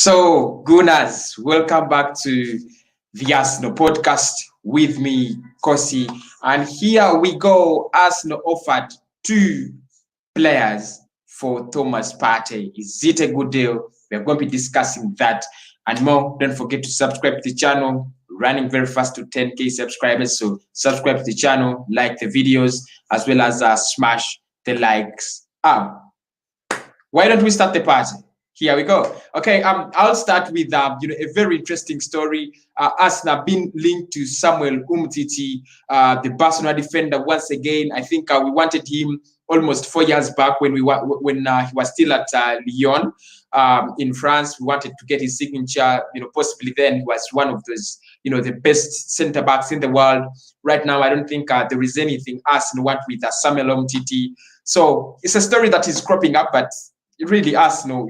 So, Gunners, welcome back to the Arsenal podcast with me, Kosi. And here we go. Arsenal offered 2 players for Thomas Partey. Is it a good deal? We're going to be discussing that and more. Don't forget to subscribe to the channel. Running very fast to 10K subscribers. So subscribe to the channel, like the videos, as well as smash the likes up. Why don't we start the party? Here we go. Okay, I'll start with a very interesting story. Arsenal being linked to Samuel Umtiti, the Barcelona defender. Once again, I think we wanted him almost 4 years back when he was still at Lyon in France. We wanted to get his signature. Possibly then he was one of those the best centre backs in the world. Right now, I don't think there is anything Arsenal want with Samuel Umtiti. So it's a story that is cropping up, but really Arsenal,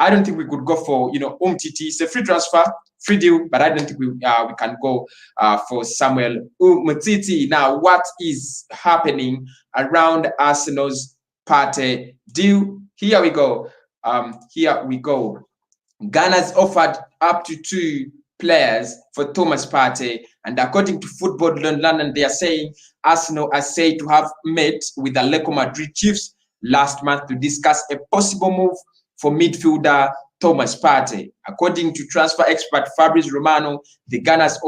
I don't think we could go for, Umtiti. It's a free transfer, free deal, but I don't think we can go for Samuel Umtiti. Now, what is happening around Arsenal's Partey deal? Here we go. Ghana's offered up to 2 players for Thomas Partey, and according to Football London, they are saying Arsenal are said to have met with the Atletico Madrid Chiefs last month to discuss a possible move for midfielder Thomas Partey. According to transfer expert Fabrice Romano, the Gunners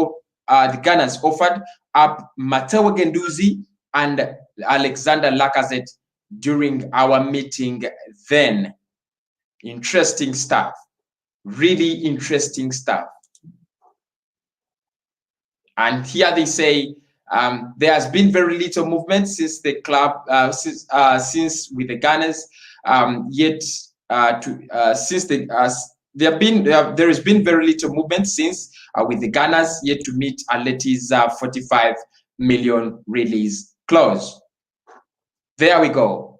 offered up Matteo Guendouzi and Alexander Lacazette during our meeting then. Interesting stuff. Really interesting stuff. And here they say there has been very little movement since the club, since with the Gunners. There has been very little movement since with the Gunners, yet to meet Atleti's 45 million release clause. There we go.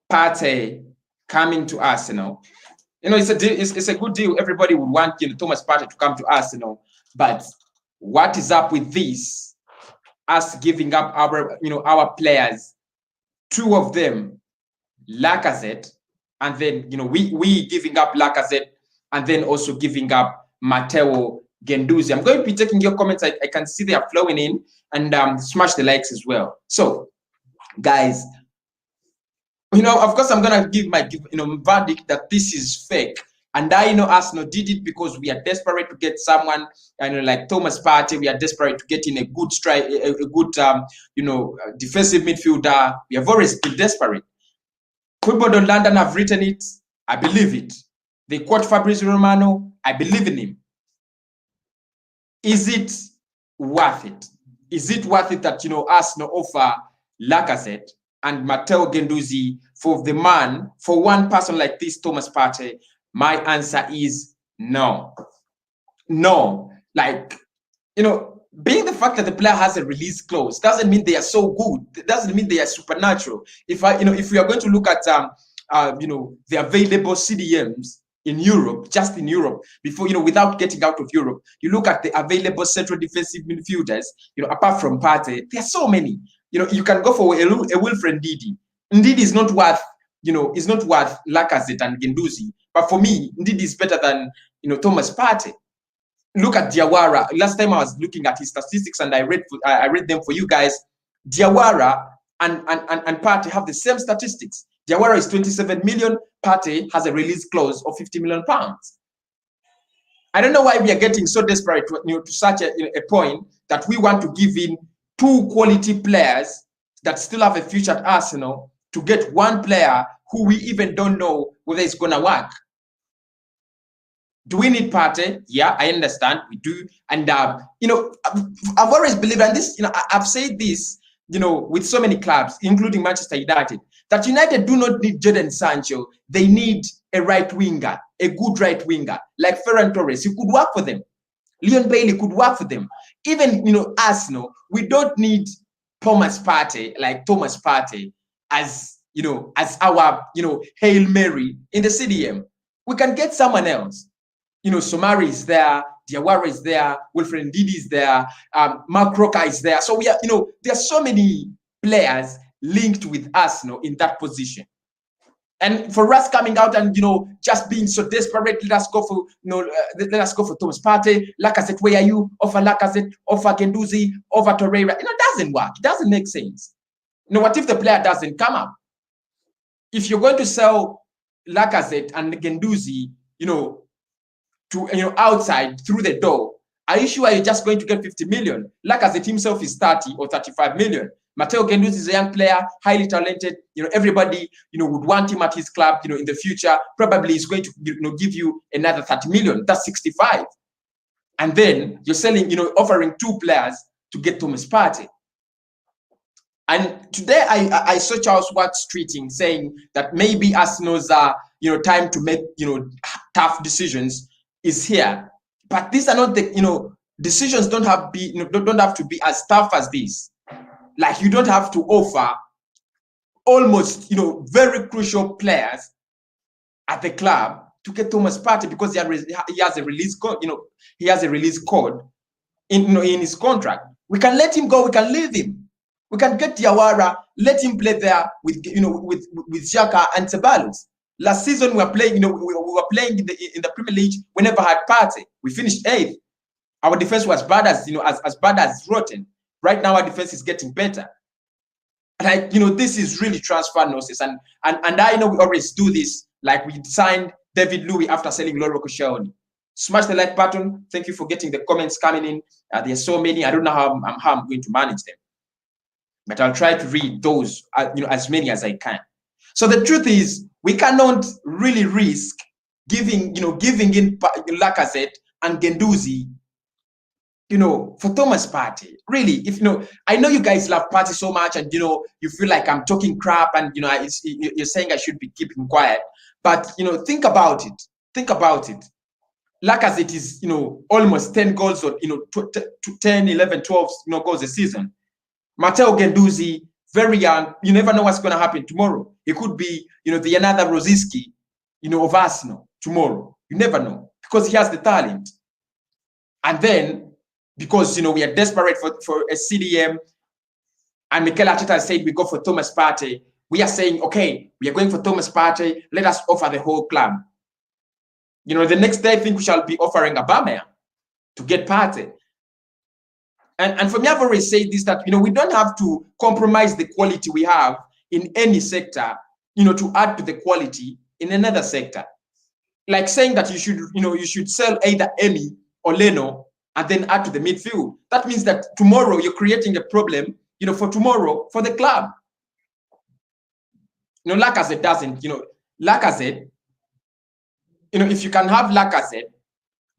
Partey coming to Arsenal. It's a good deal. Everybody would want Thomas Partey to come to Arsenal, but what is up with this? Us giving up our players, 2 of them, Lacazette, and then we giving up Lacazette, and then also giving up Matteo Guendouzi. I'm going to be taking your comments. I can see they are flowing in, and smash the likes as well. So, guys, of course, I'm gonna give my verdict that this is fake. And I know Arsenal did it because we are desperate to get someone, like Thomas Partey. We are desperate to get in a good strike, a good, defensive midfielder. We have always been desperate. Football on London have written it. I believe it. They quote Fabrice Romano. I believe in him. Is it worth it? Is it worth it that Arsenal offer Lacazette and Matteo Guendouzi for one person like this, Thomas Partey? My answer is no. No. Like, being the fact that the player has a release clause doesn't mean they are so good. It doesn't mean they are supernatural. If we are going to look at the available CDMs in Europe, just in Europe, before without getting out of Europe, you look at the available central defensive midfielders, apart from Partey, there are so many. You can go for a Wilfred Ndidi. Ndidi is not worth, is not worth Lacazette and Guendouzi. But for me, Ndidi is better than Thomas Partey. Look at Diawara. Last time I was looking at his statistics and I read them for you guys. Diawara and Partey have the same statistics. Diawara is 27 million. Partey has a release clause of 50 million pounds. I don't know why we are getting so desperate to such a point that we want to give in 2 quality players that still have a future at Arsenal to get 1 player who we even don't know whether it's gonna work. Do we need Partey? Yeah, I understand. We do. And, I've always believed, and this, I've said this, with so many clubs, including Manchester United, that United do not need Jadon Sancho. They need a right winger, a good right winger, like Ferran Torres. He could work for them. Leon Bailey could work for them. Even, Arsenal, we don't need Thomas Partey as, as our, Hail Mary in the CDM. We can get someone else. Somari is there, Diawara is there, Wilfred Ndidi is there, Mark Roca is there. So we are, there are so many players linked with Arsenal in that position. And for us coming out and, just being so desperate, let us go for, let us go for Thomas Partey. Lacazette, where are you? Offer Lacazette, offer Guendouzi, offer Torreira. It doesn't work. It doesn't make sense. What if the player doesn't come up? If you're going to sell Lacazette and Guendouzi, to outside through the door, are you sure you're just going to get 50 million? Lacazette himself is 30 or 35 million. Matteo Guendouzi is a young player, highly talented. Everybody, would want him at his club, in the future. Probably he's going to, give you another 30 million. That's 65. And then you're selling, offering 2 players to get Thomas Partey. And today I saw Charles Watts tweeting saying that maybe Arsenal's time to make, tough decisions is here. But these are not the, decisions don't have to be as tough as this. Like, you don't have to offer almost, very crucial players at the club to get Thomas Partey because he has a release code, he has a release code in his contract. We can let him go, we can leave him. We can get Diawara, let him play there with with Xhaka and CEBALLOS. Last season we were playing, we were playing in the Premier League. We never had Partey. We finished 8th. Our defense was bad as as bad as rotten. Right now, our defense is getting better. Like, this is really transfer nonsense. And I know we always do this. Like, we signed David Louis after selling Loro Koscielny. Smash the like button. Thank you for getting the comments coming in. There's so many. I don't know how I'm going to manage them. But I'll try to read those, as many as I can. So the truth is, we cannot really risk giving in Lacazette and Guendouzi, for Thomas Partey. Really, if I know you guys love Partey so much, and you feel like I'm talking crap, and you're saying I should be keeping quiet. But think about it. Think about it. Lacazette is almost 10 goals or 10, 11, 12 goals a season. Matteo Guendouzi, very young. You never know what's going to happen tomorrow. It could be the another Rosiski, of Arsenal tomorrow. You never know because he has the talent. And then, because we are desperate for a CDM, and Mikel Arteta said we go for Thomas Partey, we are saying, okay, we are going for Thomas Partey, let us offer the whole club. The next day I think we shall be offering Aubameyang to get Partey. And for me, I've always said this, that we don't have to compromise the quality we have in any sector, to add to the quality in another sector. Like saying that you should sell either Emi or Leno and then add to the midfield. That means that tomorrow you're creating a problem, for tomorrow for the club. Lacazette doesn't, Lacazette, if you can have Lacazette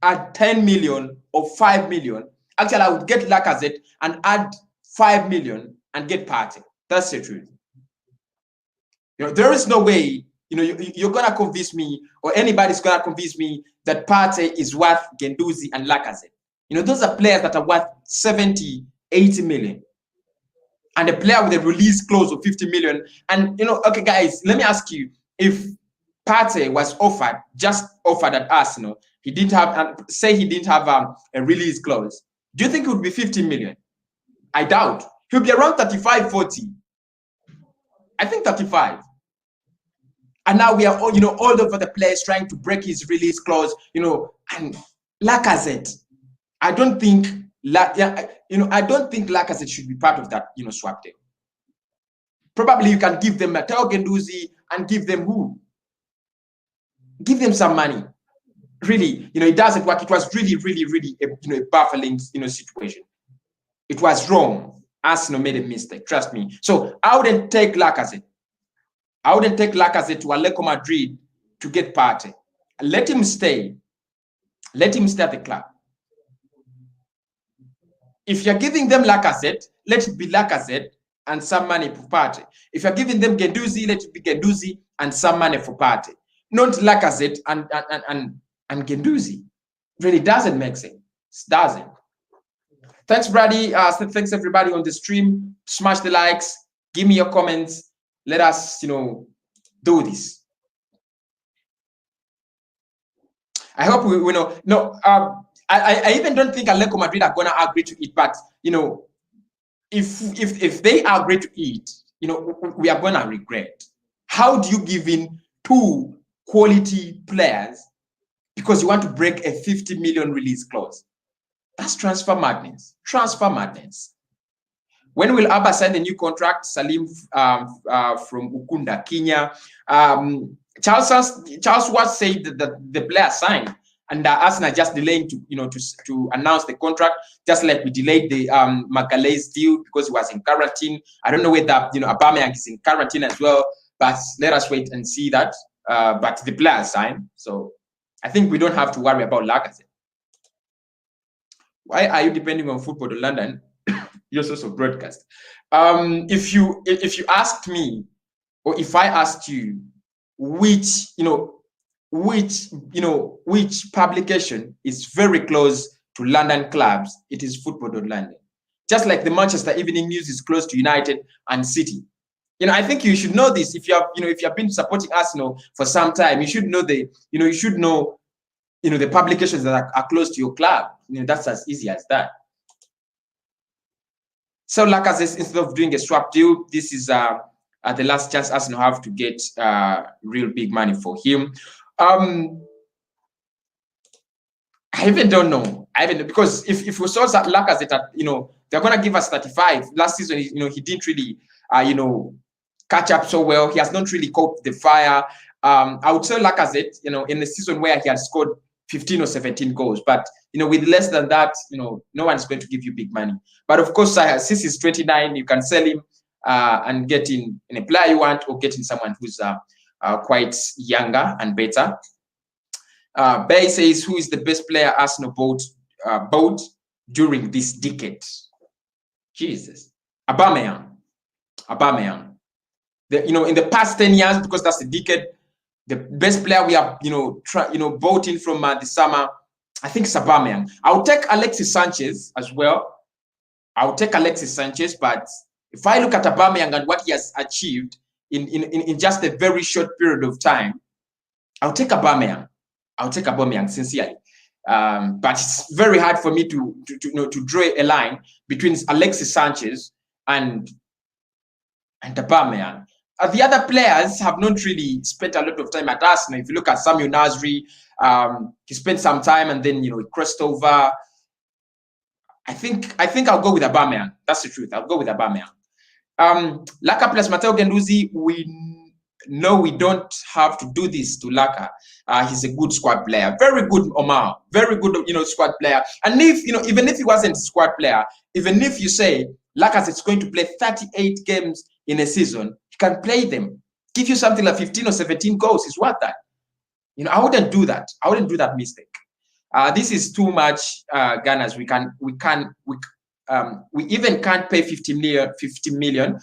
at 10 million or 5 million, actually I would get Lacazette and add 5 million and get Partey. That's the truth. There is no way, you're going to convince me, or anybody's going to convince me that Partey is worth Guendouzi and Lacazette. Those are players that are worth 70, 80 million. And a player with a release clause of 50 million. And, okay, guys, let me ask you, if Partey was just offered at Arsenal, he didn't have, say he didn't have a release clause, do you think it would be 50 million? I doubt. He'll be around 35, 40. I think 35. And now we are all, all over the place trying to break his release clause, and Lacazette. I don't think Lacazette should be part of that, swap deal. Probably you can give them Matteo Guendouzi and give them who? Give them some money. Really, it doesn't work. It was really, really, really a baffling, situation. It was wrong. Arsenal made a mistake. Trust me. So I wouldn't take Lacazette. I wouldn't take Lacazette to Atletico Madrid to get Partey. Let him stay. Let him stay at the club. If you're giving them Lacazette, let it be Lacazette and some money for Partey. If you're giving them Guendouzi, let it be Guendouzi and some money for Partey. Not Lacazette and Guendouzi. Really doesn't make sense. It doesn't. Thanks, Brady. Thanks everybody on the stream. Smash the likes. Give me your comments. Let us, do this. I hope we know. No, I even don't think Atletico Madrid are gonna agree to it. But if they agree to it, we are gonna regret. How do you give in 2 quality players because you want to break a 50 million release clause. That's transfer madness. Transfer madness. When will Abba sign a new contract? Salim from Ukunda, Kenya. Charles Watts said that the player signed, and Arsenal just delaying to announce the contract, just like we delayed the Magalhaes deal because he was in quarantine. I don't know whether Aubameyang is in quarantine as well, but let us wait and see that. But the player signed, so I think we don't have to worry about Lacazette. Why are you depending on Football to London? Your source of broadcast. If you asked me, or if I asked you, which publication is very close to London clubs, it is Football.London. Just like the Manchester Evening News is close to United and City. I think you should know this. If you have been supporting Arsenal for some time, you should know the publications that are close to your club. That's as easy as that. So Lacazette, instead of doing a swap deal, this is the last chance Arsenal have to get real big money for him. I even don't know. Because if we saw that Lacazette at, they're gonna give us 35. Last season, he didn't really catch up so well. He has not really caught the fire. I would say Lacazette, in the season where he had scored 15 or 17 goals, but with less than that, no one's going to give you big money. But of course, since he's 29, you can sell him and get in a player you want, or get in someone who's quite younger and better. Bay says, who is the best player Arsenal bought during this decade? Jesus, Aubameyang. In the past 10 years, because that's the decade, the best player we have, bought in from the summer, I think it's Aubameyang. I'll take Alexis Sanchez as well. But if I look at Aubameyang and what he has achieved in just a very short period of time, I'll take Aubameyang. Sincerely. But it's very hard for me to draw a line between Alexis Sanchez and Aubameyang. The other players have not really spent a lot of time at Arsenal. If you look at Samuel Nasri, he spent some time and then crossed over. I think I'll go with Aubameyang. That's the truth. I'll go with Aubameyang. Laka plus Matteo Guendouzi, we know we don't have to do this to Laka. He's a good squad player. Very good Omar. Very good, squad player. And if, even if he wasn't a squad player, even if you say Lacazette is going to play 38 games in a season, you can play them. Give you something like 15 or 17 goals. It's worth that. I wouldn't do that. I wouldn't do that mistake. This is too much, Gunners. We even can't pay 50 million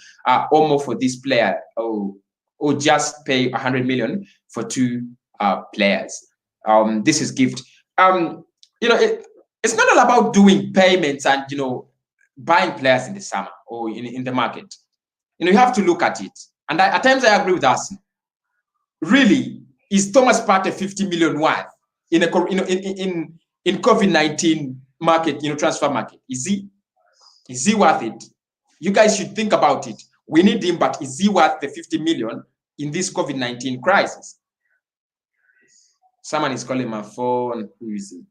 or more for this player, or just pay 100 million for 2 players. This is gift. It's not all about doing payments and buying players in the summer or in the market. You have to look at it. And at times I agree with us. Really, is Thomas Partey 50 million worth in COVID-19 market, transfer market? Is he worth it? You guys should think about it. We need him, but is he worth the 50 million in this COVID-19 crisis? Someone is calling my phone. Who is it?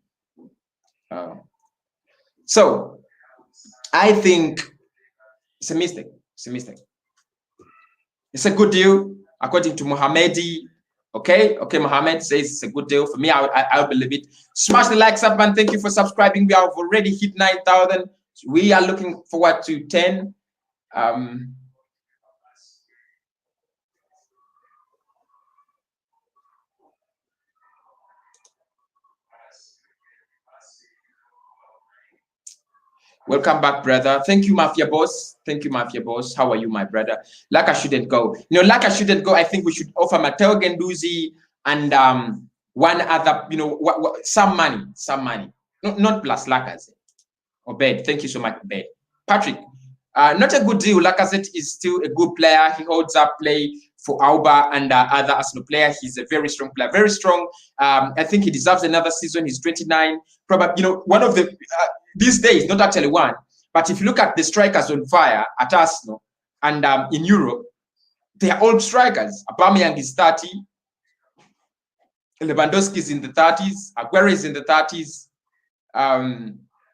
So I think it's a mistake. It's a good deal, according to Mohamedi. Okay, Mohammed says it's a good deal. For me, I believe it. Smash the likes up, and thank you for subscribing. We have already hit 9,000. We are looking forward to 10. Welcome back, brother. Thank you, Mafia Boss. How are you, my brother? Laka shouldn't go. Laka shouldn't go. I think we should offer Matteo Guendouzi and one other, some money. Not plus Lacazette. Obed, thank you so much, Obed. Patrick, not a good deal. Lacazette is still a good player. He holds up play for Auba and other Arsenal players. He's a very strong player. Very strong. I think he deserves another season. He's 29. Probably, one of the... these days, not actually one, but if you look at the strikers on fire at Arsenal and in Europe, they are all strikers. Aubameyang is 30, Lewandowski is in the 30s. Aguero is in the 30s.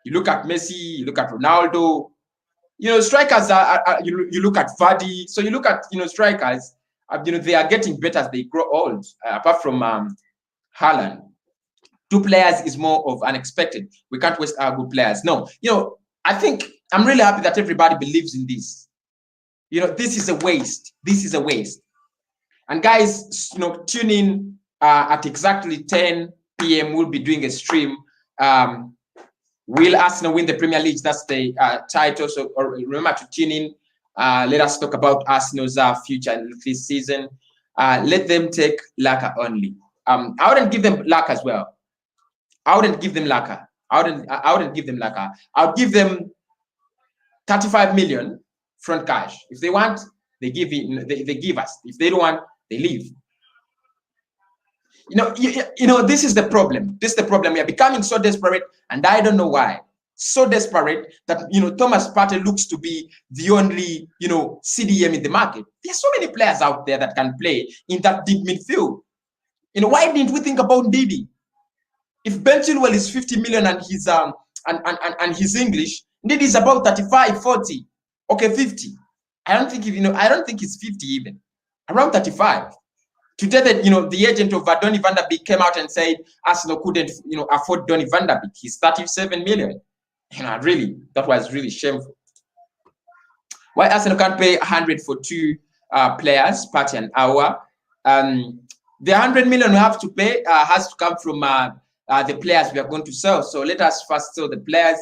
You look at Messi, you look at Ronaldo. Strikers you look at Vardy. So you look at strikers. They are getting better as they grow old. Apart from Haaland, 2 players is more of unexpected. We can't waste our good players. No, I think I'm really happy that everybody believes in this. This is a waste. This is a waste. And guys, tune in at exactly 10 p.m. We'll be doing a stream. Will Arsenal win the Premier League? That's the title. So remember to tune in. Let us talk about Arsenal's future this season. Let them take Laka only. I wouldn't give them Laka as well. I wouldn't give them Laka. I wouldn't give them Laka. I'll give them 35 million front cash. If they want, they give it. They give us. If they don't want, they leave. This is the problem. This is the problem. We are becoming so desperate, and I don't know why. So desperate that Thomas Partey looks to be the only CDM in the market. There's so many players out there that can play in that deep midfield. Why didn't we think about Ndidi? If Ben Chilwell is 50 million and he's and he's English, Ndidi is about 35, 40, okay, 50. I don't think it's 50 even. Around 35. Today, the agent of Donny van der Beek came out and said Arsenal couldn't, afford Donny van der Beek. He's 37 million. Really, that was really shameful. Why Arsenal can't pay 100 for 2 players, Partey and Aouar? The 100 million we have to pay has to come from the players we are going to sell. So let us first sell the players.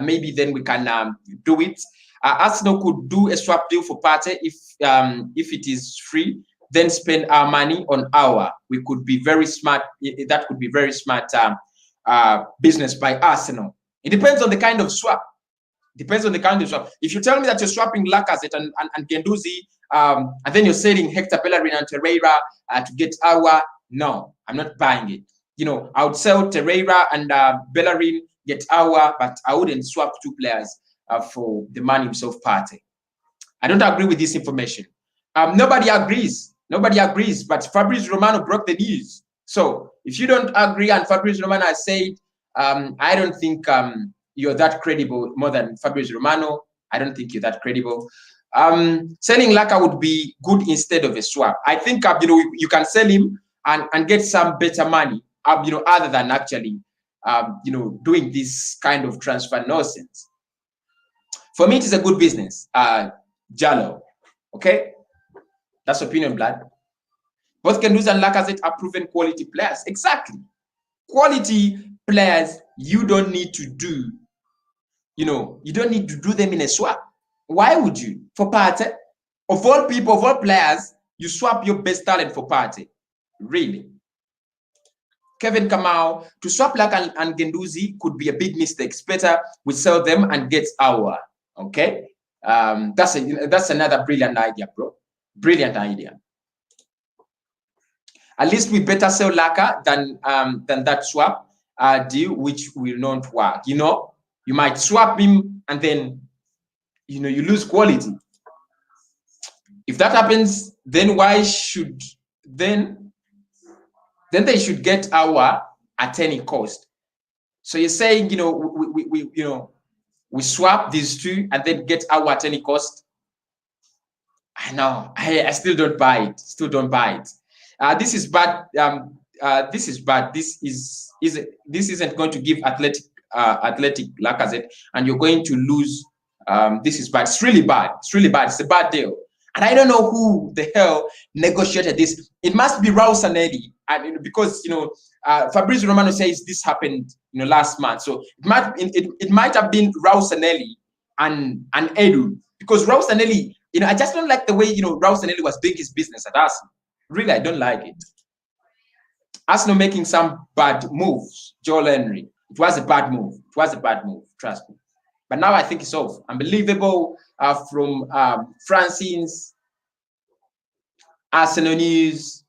Maybe then we can do it. Arsenal could do a swap deal for Partey if it is free. Then spend our money on Aouar. We could be very smart. That could be very smart business by Arsenal. It depends on the kind of swap. Depends on the kind of swap. If you tell me that you're swapping Lacazette and Guendouzi, and then you're selling Hector Bellerin and Torreira to get Aouar, no, I'm not buying it. I would sell Torreira and Bellerin, get Aouar, but I wouldn't swap 2 players for the man himself, Partey. I don't agree with this information. Nobody agrees. Nobody agrees, but Fabrizio Romano broke the news. So if you don't agree and Fabrizio Romano has said, I don't think you're that credible more than Fabrizio Romano. I don't think you're that credible. Selling Laka would be good instead of a swap. I think you can sell him and get some better money, other than actually doing this kind of transfer nonsense. For me, it is a good business. Jallo, okay? That's opinion, blood. Both Guendouzi and Lacazette are proven quality players. Exactly. Quality players, you don't need to do, you don't need to do them in a swap. Why would you? For Partey, of all people, of all players, you swap your best talent for Partey. Really? Kevin Kamau, to swap Laka and Guendouzi could be a big mistake. It's better we sell them and get Aouar. Okay? That's another brilliant idea, bro. Brilliant idea. At least we better sell Laka than that swap deal, which will not work. You might swap him and then you lose quality. If that happens, then why should then they should get Aouar at any cost? So you're saying we swap these 2 and then get Aouar at any cost? I know. I still don't buy it. Still don't buy it. This is bad. This is bad. This isn't going to give athletic Lacazette, and you're going to lose. This is bad. It's really bad. It's really bad. It's a bad deal. And I don't know who the hell negotiated this. It must be Raul Sanelli. Because Fabrizio Romano says this happened last month. So it might have been Raul Sanelli and Edu, because Raul Sanelli. I just don't like the way, Raul Sanelli was doing his business at Arsenal. Really, I don't like it. Arsenal making some bad moves. Joel Henry. It was a bad move. It was a bad move. Trust me. But now I think it's off. Unbelievable from Francines, Arsenal News,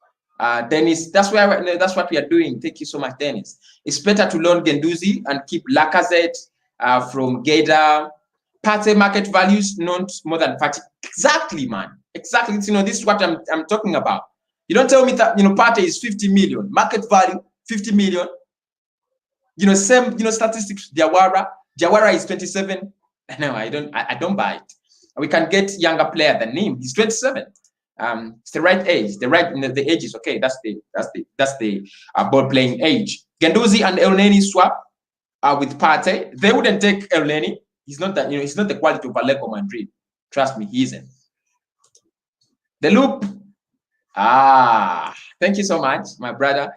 Dennis. That's what we are doing. Thank you so much, Dennis. It's better to loan Guendouzi and keep Lacazette from Gator. Partey market values not more than 30. Exactly, man. Exactly. This is what I'm talking about. You don't tell me that, Partey is 50 million, market value, 50 million. Same, statistics, Diawara is 27. No, I don't buy it. We can get younger player than him. He's 27. It's the right age. The age is okay. That's the ball playing age. Guendouzi and Elneny swap with Partey. They wouldn't take Elneny. He's not that, he's not the quality of Atletico Madrid. Trust me, he isn't. The loop. Thank you so much, my brother.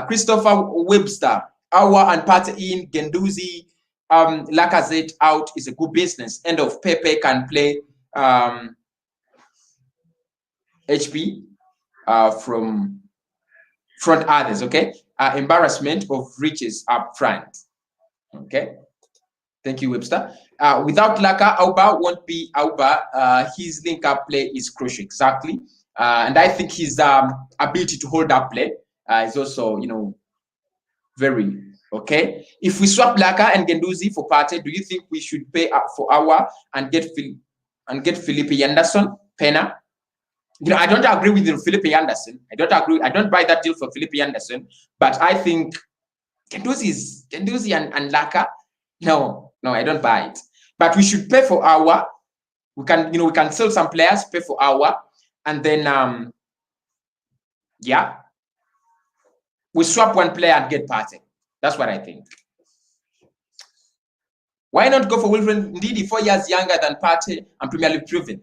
Christopher Webster. Awa and Partey in, Guendouzi, Lacazette out is a good business. End of Pepe can play HP from front others, okay? Embarrassment of riches up front, okay? Thank you, Webster. Without Laka, Auba won't be Auba. His link-up play is crucial, exactly. And I think his ability to hold up play is also, very okay. If we swap Laka and Guendouzi for Partey, do you think we should pay up for Awa and get Felipe Anderson, Pena? I don't agree with Felipe Anderson. I don't agree. I don't buy that deal for Felipe Anderson. But I think Guendouzi and Laka. No, I don't buy it. But we should pay for Awa. We can sell some players, pay for Awa, and then yeah. We swap one player and get Partey. That's what I think. Why not go for Wilfred Ndidi, 4 years younger than Partey and Premier League proven?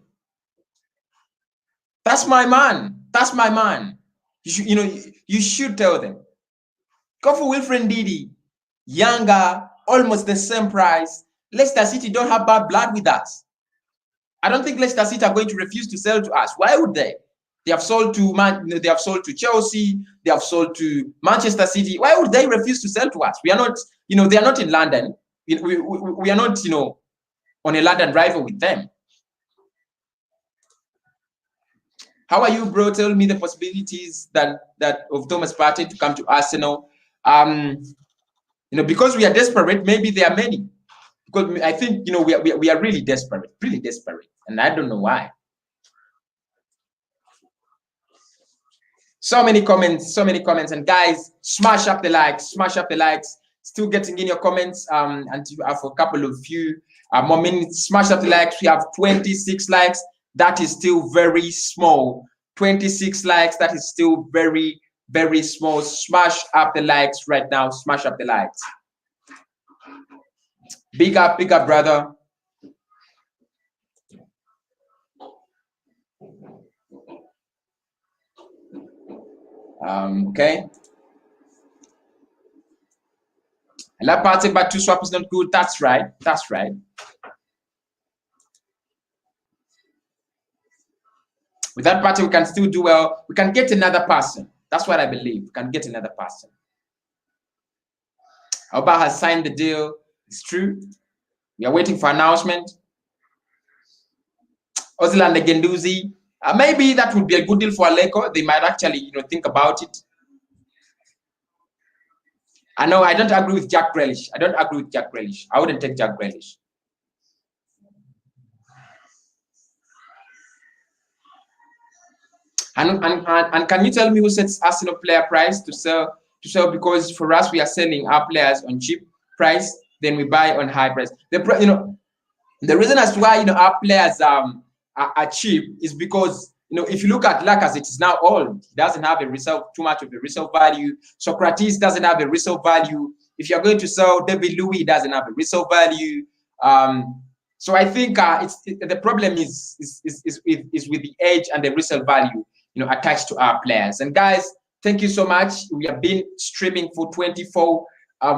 That's my man. That's my man. You should tell them. Go for Wilfred Ndidi, younger, almost the same price. Leicester City don't have bad blood with us. I don't think Leicester City are going to refuse to sell to us. Why would they? They have sold to they have sold to Chelsea. They have sold to Manchester City. Why would they refuse to sell to us? We are not, they are not in London. We are not, on a London rival with them. How are you, bro? Tell me the possibilities that of Thomas Partey to come to Arsenal. Because we are desperate. Maybe there are many. Because I think we are really desperate, and I don't know why. So many comments, and guys, smash up the likes, Still getting in your comments, and for a couple of few more minutes. Smash up the likes. We have 26 likes. That is still very small. 26 likes. That is still very, very small. Smash up the likes right now. Smash up the likes. Big up, brother. Okay. I love Partey, but 2 swap is not good. That's right. With that Partey, we can still do well. We can get another person. That's what I believe. We can get another person. Auba has signed the deal. It's true. We are waiting for announcement. Ozil and the Guendouzi. Maybe that would be a good deal for Atletico. They might actually, think about it. I know I don't agree with Jack Grealish. I wouldn't take Jack Grealish. And can you tell me who sets Arsenal player price to sell? Because for us, we are selling our players on cheap price, then we buy on high price. The reason as to why our players are cheap is because if you look at Lacazette, it's now old. He doesn't have too much of a resale value. Socrates doesn't have a resale value. If you're going to sell David Louis, he doesn't have a resale value. So I think the problem is with the age and the resale value attached to our players. And guys, thank you so much. We have been streaming for 24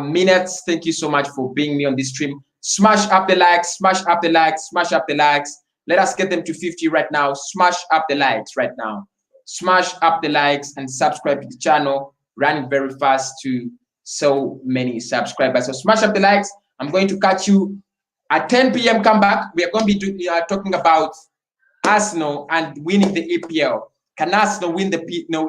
minutes. Thank you so much for being me on this stream. Smash up the likes, smash up the likes, smash up the likes. Let us get them to 50 right now. Smash up the likes right now. Smash up the likes and subscribe to the channel. Running very fast to so many subscribers. So smash up the likes. I'm going to catch you at 10 p.m. Come back. We are going to be talking about Arsenal and winning the EPL. Can Arsenal win the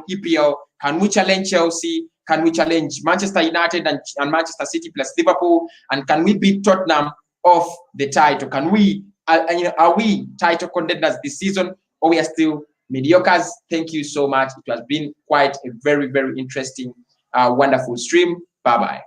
EPL? Can we challenge Chelsea? Can we challenge Manchester United and Manchester City plus Liverpool? And can we beat Tottenham off the title? Can we are we title contenders this season, or we are still Mediocres, thank you so much. It has been quite a very, very interesting, wonderful stream. Bye-bye.